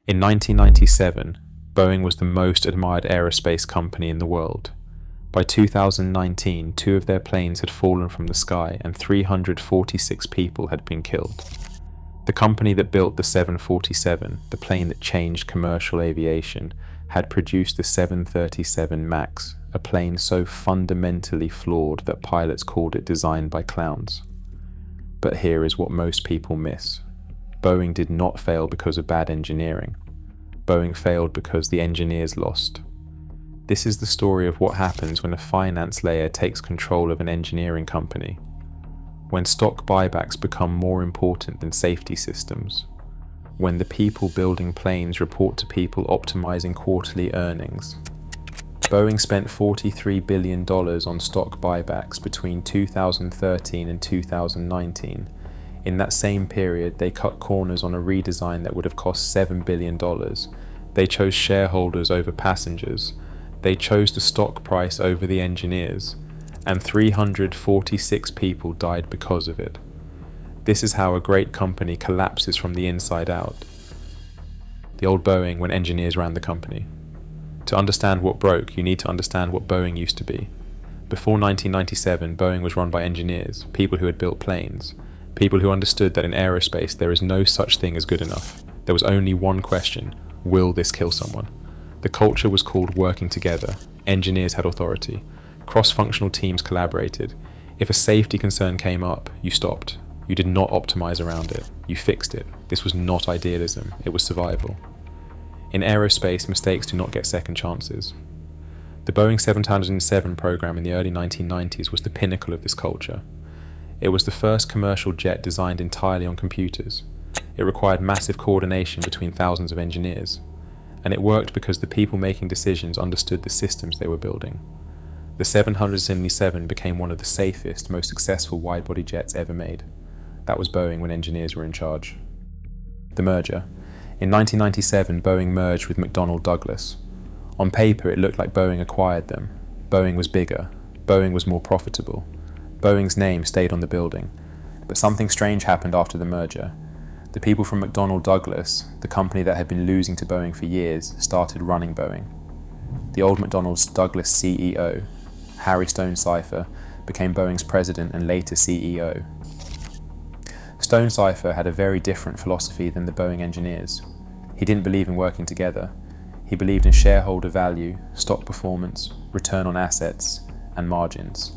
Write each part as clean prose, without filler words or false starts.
In 1997, Boeing was the most admired aerospace company in the world. By 2019, 2 of their planes had fallen from the sky and 346 people had been killed. The company that built the 747, the plane that changed commercial aviation, had produced the 737 MAX, a plane so fundamentally flawed that pilots called it designed by clowns. But here is what most people miss. Boeing did not fail because of bad engineering. Boeing failed because the engineers lost. This is the story of what happens when a finance layer takes control of an engineering company. When stock buybacks become more important than safety systems. When the people building planes report to people optimizing quarterly earnings. Boeing spent $43 billion on stock buybacks between 2013 and 2019. In that same period, they cut corners on a redesign that would have cost $7 billion. They chose shareholders over passengers. They chose the stock price over the engineers. And 346 people died because of it. This is how a great company collapses from the inside out. The old Boeing when engineers ran the company. To understand what broke, you need to understand what Boeing used to be. Before 1997, Boeing was run by engineers, people who had built planes, people who understood that in aerospace there is no such thing as good enough. There was only one question: will this kill someone? The culture was called working together. Engineers had authority. Cross-functional teams collaborated. If a safety concern came up, you stopped. You did not optimize around it. You fixed it. This was not idealism, it was survival. In aerospace, mistakes do not get second chances. The Boeing 707 program in the early 1990s was the pinnacle of this culture. It was the first commercial jet designed entirely on computers. It required massive coordination between thousands of engineers. And it worked because the people making decisions understood the systems they were building. The 777 became one of the safest, most successful wide-body jets ever made. That was Boeing when engineers were in charge. The merger. In 1997, Boeing merged with McDonnell Douglas. On paper, it looked like Boeing acquired them. Boeing was bigger. Boeing was more profitable. Boeing's name stayed on the building. But something strange happened after the merger. The people from McDonnell Douglas, the company that had been losing to Boeing for years, started running Boeing. The old McDonnell Douglas CEO, Harry Stonecipher, became Boeing's president and later CEO. Stonecipher had a very different philosophy than the Boeing engineers. He didn't believe in working together. He believed in shareholder value, stock performance, return on assets, and margins.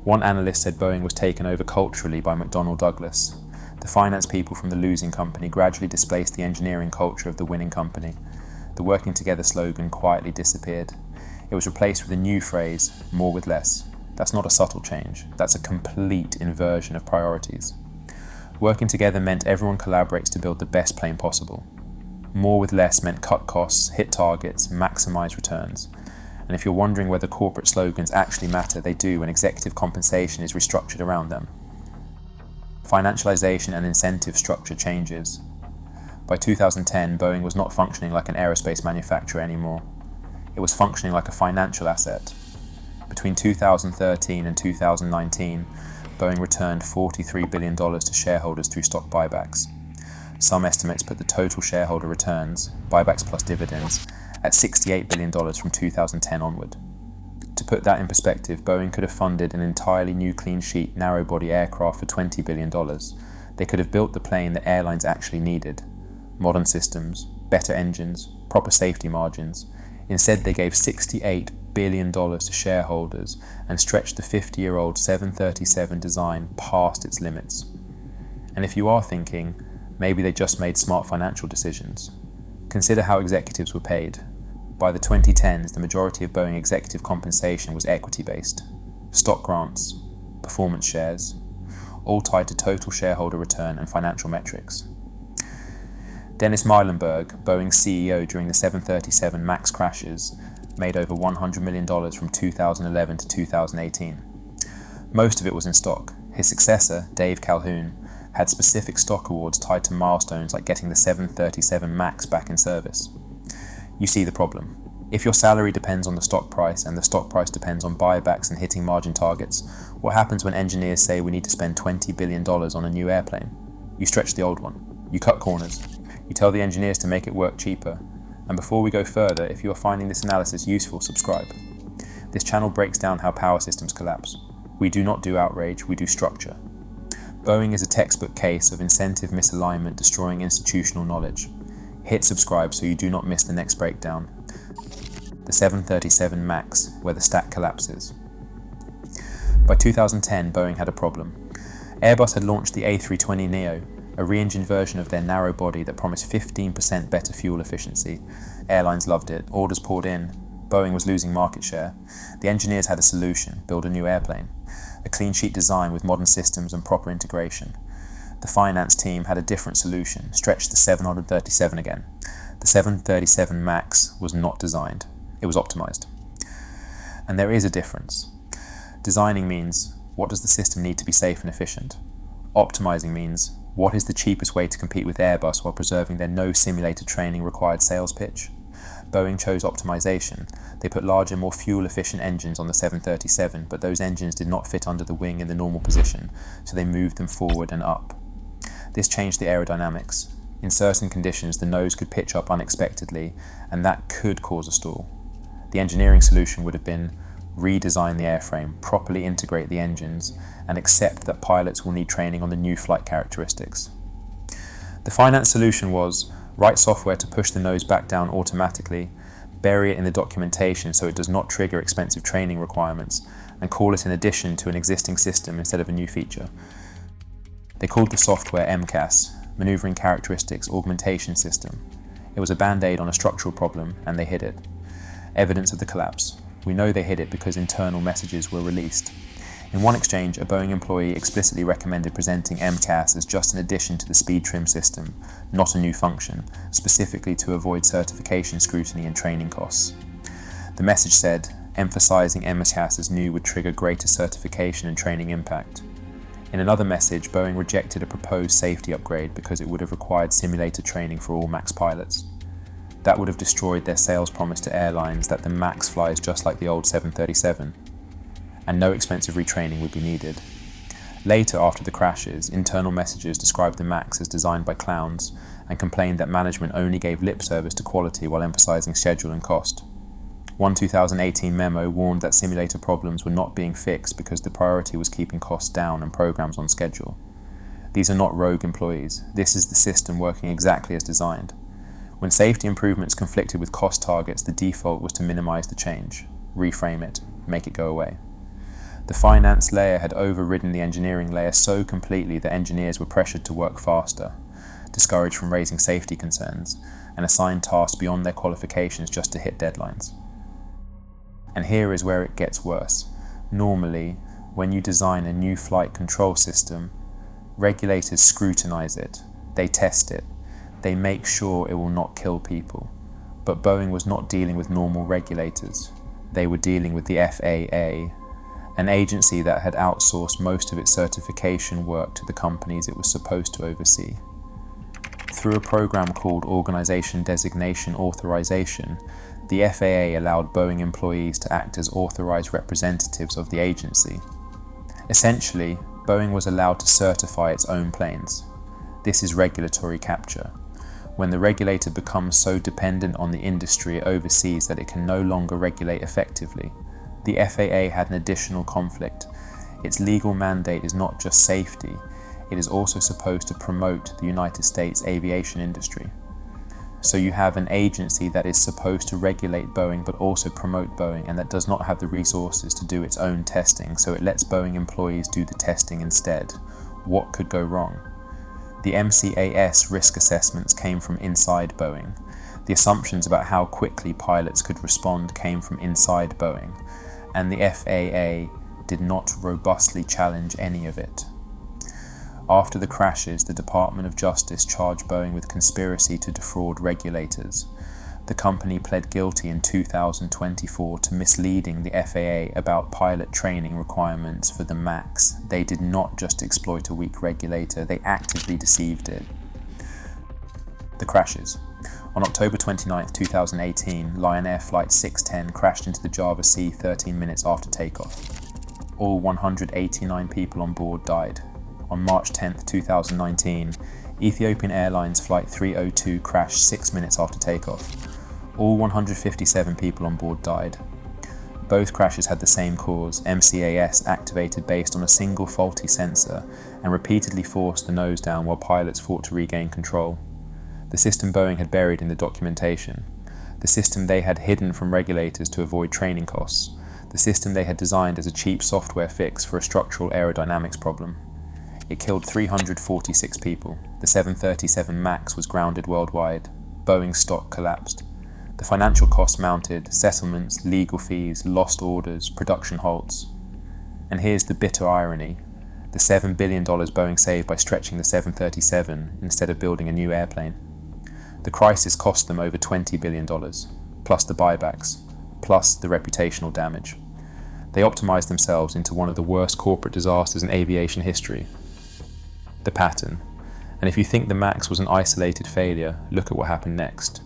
One analyst said Boeing was taken over culturally by McDonnell Douglas. The finance people from the losing company gradually displaced the engineering culture of the winning company. The working together slogan quietly disappeared. It was replaced with a new phrase, more with less. That's not a subtle change. That's a complete inversion of priorities. Working together meant everyone collaborates to build the best plane possible. More with less meant cut costs, hit targets, maximize returns. And if you're wondering whether corporate slogans actually matter, they do when executive compensation is restructured around them. Financialization and incentive structure changes. By 2010, Boeing was not functioning like an aerospace manufacturer anymore. It was functioning like a financial asset. Between 2013 and 2019, Boeing returned $43 billion to shareholders through stock buybacks. Some estimates put the total shareholder returns, buybacks plus dividends, at $68 billion from 2010 onward. To put that in perspective, Boeing could have funded an entirely new clean-sheet, narrow-body aircraft for $20 billion. They could have built the plane that airlines actually needed. Modern systems, better engines, proper safety margins. Instead, they gave $68 billion to shareholders and stretched the 50-year-old 737 design past its limits. And if you are thinking, maybe they just made smart financial decisions, consider how executives were paid. By the 2010s, the majority of Boeing executive compensation was equity-based. Stock grants, performance shares, all tied to total shareholder return and financial metrics. Dennis Muilenburg, Boeing's CEO during the 737 MAX crashes, made over $100 million from 2011 to 2018. Most of it was in stock. His successor, Dave Calhoun, had specific stock awards tied to milestones like getting the 737 MAX back in service. You see the problem. If your salary depends on the stock price and the stock price depends on buybacks and hitting margin targets, what happens when engineers say we need to spend $20 billion on a new airplane? You stretch the old one. You cut corners. You tell the engineers to make it work cheaper. And before we go further, if you are finding this analysis useful, subscribe. This channel breaks down how power systems collapse. We do not do outrage, we do structure. Boeing is a textbook case of incentive misalignment destroying institutional knowledge. Hit subscribe so you do not miss the next breakdown. The 737 MAX, where the stack collapses. By 2010, Boeing had a problem. Airbus had launched the A320neo, a re-engined version of their narrow body that promised 15% better fuel efficiency. Airlines loved it, orders poured in. Boeing was losing market share. The engineers had a solution: build a new airplane. A clean sheet design with modern systems and proper integration. The finance team had a different solution: stretch the 737 again. The 737 MAX was not designed. It was optimized. And there is a difference. Designing means, what does the system need to be safe and efficient? Optimizing means, what is the cheapest way to compete with Airbus while preserving their no simulator training required sales pitch? Boeing chose optimization. They put larger, more fuel-efficient engines on the 737, but those engines did not fit under the wing in the normal position, so they moved them forward and up. This changed the aerodynamics. In certain conditions, the nose could pitch up unexpectedly, and that could cause a stall. The engineering solution would have been redesign the airframe, properly integrate the engines, and accept that pilots will need training on the new flight characteristics. The finance solution was write software to push the nose back down automatically, bury it in the documentation so it does not trigger expensive training requirements, and call it an addition to an existing system instead of a new feature. They called the software MCAS, Maneuvering Characteristics Augmentation System. It was a band-aid on a structural problem, and they hid it. Evidence of the collapse. We know they hid it because internal messages were released. In one exchange, a Boeing employee explicitly recommended presenting MCAS as just an addition to the speed trim system, not a new function, specifically to avoid certification scrutiny and training costs. The message said, emphasizing MCAS as new would trigger greater certification and training impact. In another message, Boeing rejected a proposed safety upgrade because it would have required simulator training for all MAX pilots. That would have destroyed their sales promise to airlines that the MAX flies just like the old 737. And no expensive retraining would be needed. Later, after the crashes, internal messages described the MAX as designed by clowns and complained that management only gave lip service to quality while emphasizing schedule and cost. One 2018 memo warned that simulator problems were not being fixed because the priority was keeping costs down and programs on schedule. These are not rogue employees. This is the system working exactly as designed. When safety improvements conflicted with cost targets, the default was to minimize the change, reframe it, make it go away. The finance layer had overridden the engineering layer so completely that engineers were pressured to work faster, discouraged from raising safety concerns, and assigned tasks beyond their qualifications just to hit deadlines. And here is where it gets worse. Normally, when you design a new flight control system, regulators scrutinize it, they test it, they make sure it will not kill people. But Boeing was not dealing with normal regulators. They were dealing with the FAA, an agency that had outsourced most of its certification work to the companies it was supposed to oversee. Through a program called Organization Designation Authorization, the FAA allowed Boeing employees to act as authorized representatives of the agency. Essentially, Boeing was allowed to certify its own planes. This is regulatory capture. When the regulator becomes so dependent on the industry it oversees that it can no longer regulate effectively, the FAA had an additional conflict. Its legal mandate is not just safety, it is also supposed to promote the United States aviation industry. So you have an agency that is supposed to regulate Boeing but also promote Boeing, and that does not have the resources to do its own testing, so it lets Boeing employees do the testing instead. What could go wrong? The MCAS risk assessments came from inside Boeing. The assumptions about how quickly pilots could respond came from inside Boeing, and the FAA did not robustly challenge any of it. After the crashes, the Department of Justice charged Boeing with conspiracy to defraud regulators. The company pled guilty in 2024 to misleading the FAA about pilot training requirements for the MAX. They did not just exploit a weak regulator, they actively deceived it. The crashes. On October 29, 2018, Lion Air Flight 610 crashed into the Java Sea 13 minutes after takeoff. All 189 people on board died. On March 10, 2019, Ethiopian Airlines Flight 302 crashed 6 minutes after takeoff. All 157 people on board died. Both crashes had the same cause, MCAS activated based on a single faulty sensor and repeatedly forced the nose down while pilots fought to regain control. The system Boeing had buried in the documentation. The system they had hidden from regulators to avoid training costs. The system they had designed as a cheap software fix for a structural aerodynamics problem. It killed 346 people. The 737 MAX was grounded worldwide. Boeing's stock collapsed. The financial costs mounted: settlements, legal fees, lost orders, production halts. And here's the bitter irony: the $7 billion Boeing saved by stretching the 737 instead of building a new airplane. The crisis cost them over $20 billion, plus the buybacks, plus the reputational damage. They optimized themselves into one of the worst corporate disasters in aviation history. The pattern. And if you think the MAX was an isolated failure, look at what happened next.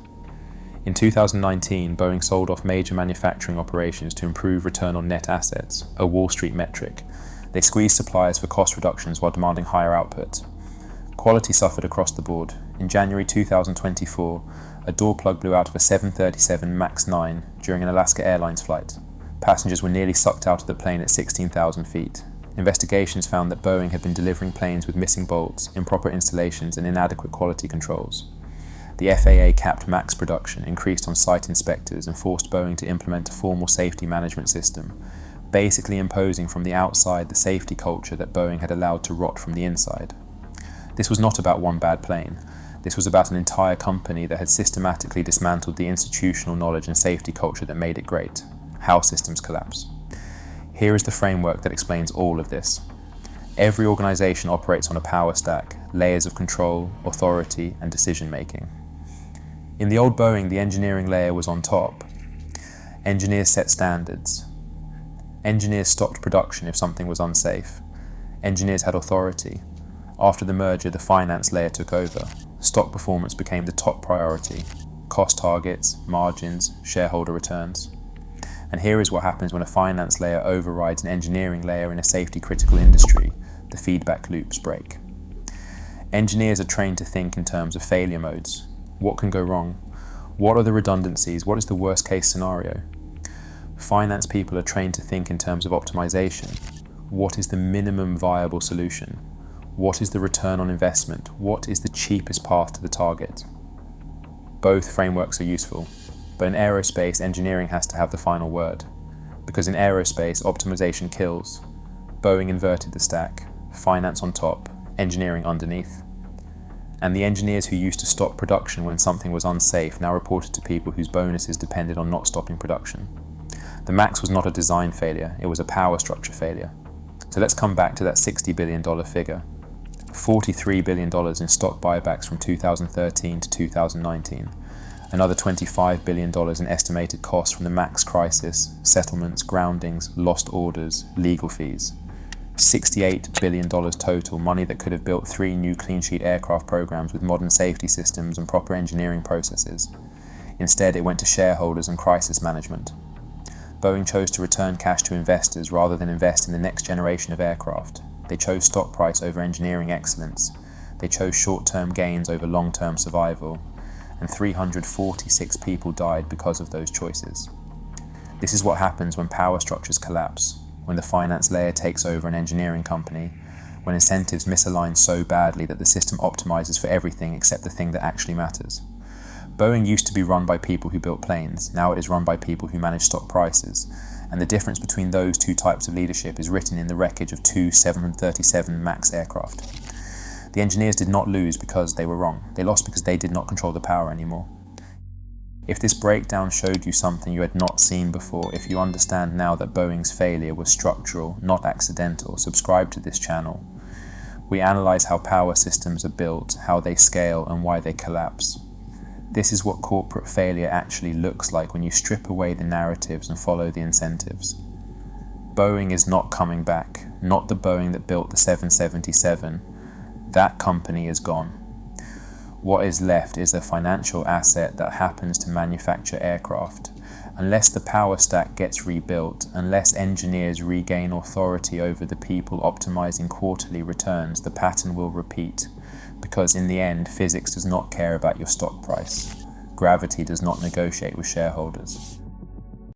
In 2019, Boeing sold off major manufacturing operations to improve return on net assets, a Wall Street metric. They squeezed suppliers for cost reductions while demanding higher output. Quality suffered across the board. In January 2024, a door plug blew out of a 737 MAX 9 during an Alaska Airlines flight. Passengers were nearly sucked out of the plane at 16,000 feet. Investigations found that Boeing had been delivering planes with missing bolts, improper installations, and inadequate quality controls. The FAA capped MAX production, increased on-site inspectors, and forced Boeing to implement a formal safety management system, basically imposing from the outside the safety culture that Boeing had allowed to rot from the inside. This was not about one bad plane. This was about an entire company that had systematically dismantled the institutional knowledge and safety culture that made it great. How systems collapse. Here is the framework that explains all of this. Every organization operates on a power stack, layers of control, authority, and decision-making. In the old Boeing, the engineering layer was on top. Engineers set standards. Engineers stopped production if something was unsafe. Engineers had authority. After the merger, the finance layer took over. Stock performance became the top priority. Cost targets, margins, shareholder returns. And here is what happens when a finance layer overrides an engineering layer in a safety-critical industry. The feedback loops break. Engineers are trained to think in terms of failure modes. What can go wrong? What are the redundancies? What is the worst-case scenario? Finance people are trained to think in terms of optimization. What is the minimum viable solution? What is the return on investment? What is the cheapest path to the target? Both frameworks are useful. But in aerospace, engineering has to have the final word. Because in aerospace, optimization kills. Boeing inverted the stack. Finance on top, engineering underneath. And the engineers who used to stop production when something was unsafe now reported to people whose bonuses depended on not stopping production. The MAX was not a design failure, it was a power structure failure. So let's come back to that $60 billion figure. $43 billion in stock buybacks from 2013 to 2019. Another $25 billion in estimated costs from the MAX crisis, settlements, groundings, lost orders, legal fees. $68 billion total, money that could have built 3 new clean sheet aircraft programs with modern safety systems and proper engineering processes. Instead, it went to shareholders and crisis management. Boeing chose to return cash to investors rather than invest in the next generation of aircraft. They chose stock price over engineering excellence. They chose short-term gains over long-term survival. And 346 people died because of those choices. This is what happens when power structures collapse, when the finance layer takes over an engineering company, when incentives misalign so badly that the system optimizes for everything except the thing that actually matters. Boeing used to be run by people who built planes, now it is run by people who manage stock prices, and the difference between those two types of leadership is written in the wreckage of 2 737 MAX aircraft. The engineers did not lose because they were wrong. They lost because they did not control the power anymore. If this breakdown showed you something you had not seen before, if you understand now that Boeing's failure was structural, not accidental, subscribe to this channel. We analyze how power systems are built, how they scale, and why they collapse. This is what corporate failure actually looks like when you strip away the narratives and follow the incentives. Boeing is not coming back, not the Boeing that built the 777. That company is gone. What is left is a financial asset that happens to manufacture aircraft. Unless the power stack gets rebuilt, unless engineers regain authority over the people optimizing quarterly returns, the pattern will repeat. because in the end, physics does not care about your stock price. Gravity does not negotiate with shareholders.